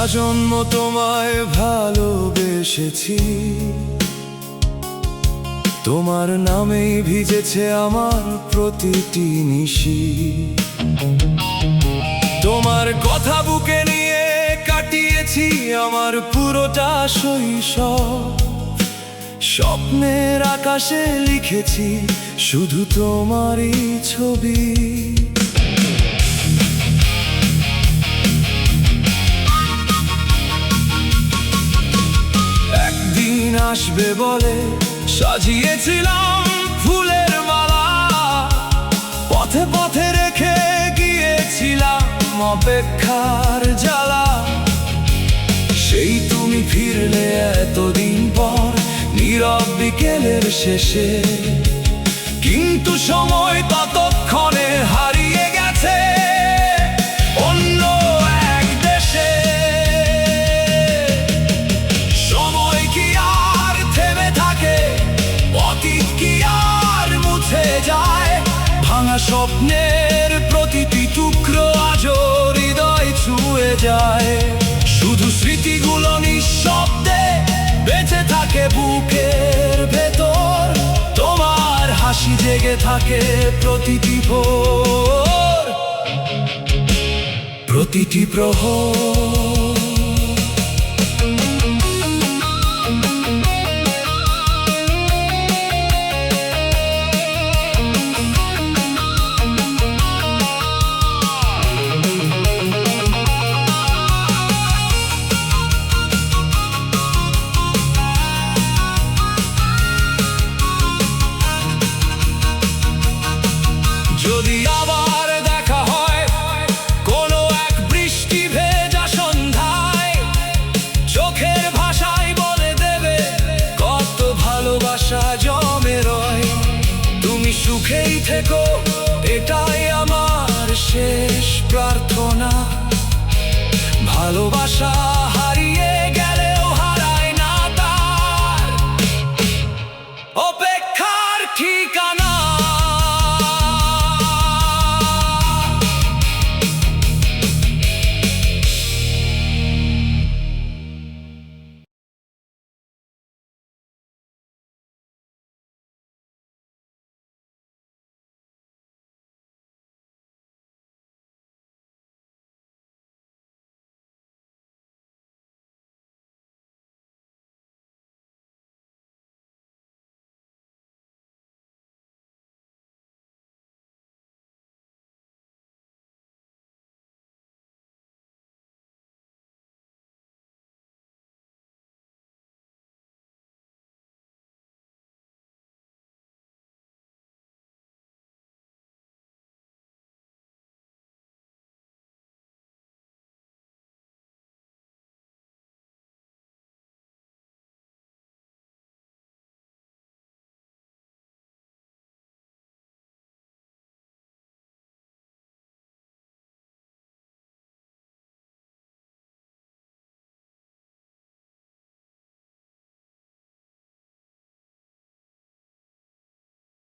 আজন্ম তোমায় ভালোবেসেছি, তোমার নামেই ভিজেছে আমার প্রতিটি নিশি। তোমার কথা বুকে নিয়ে কাটিয়েছি আমার পুরোটা শৈশব। স্বপ্নের আকাশে লিখেছি শুধু তোমারই ছবি। একদিন আসবে বলে সাজিয়েছিলাম ফুলের মালা, পথে পথে রেখে গিয়েছিলাম অপেক্ষার জ্বালা। সেই তুমি ফিরলে এতদিন পর নীরব বিকেলের শেষে, কিন্তু সময় ততক্ষণে হারিয়ে গেছে অন্য এক দেশে। সময় কি আর থেমে থাকে, অতীত কি আর মুছে যায়? ভাঙা স্বপ্নের প্রতিটি টুকরো আজও হৃদয় ছুঁয়ে যায়। শুধু স্মৃতিগুলো নিঃশব্দে বেঁচে থাকে বুকের ভেতর, তোমার হাসি জেগে থাকে প্রতিটি ভোর, প্রতিটি প্রহর। যদি আবার দেখা হয় কোনো এক বৃষ্টি ভেজা সন্ধ্যায়, চোখের ভাষায় বলে দেবে কত ভালোবাসা জমে রয়। তুমি সুখেই থেকো, এটাই আমার শেষ প্রার্থনা। ভালোবাসা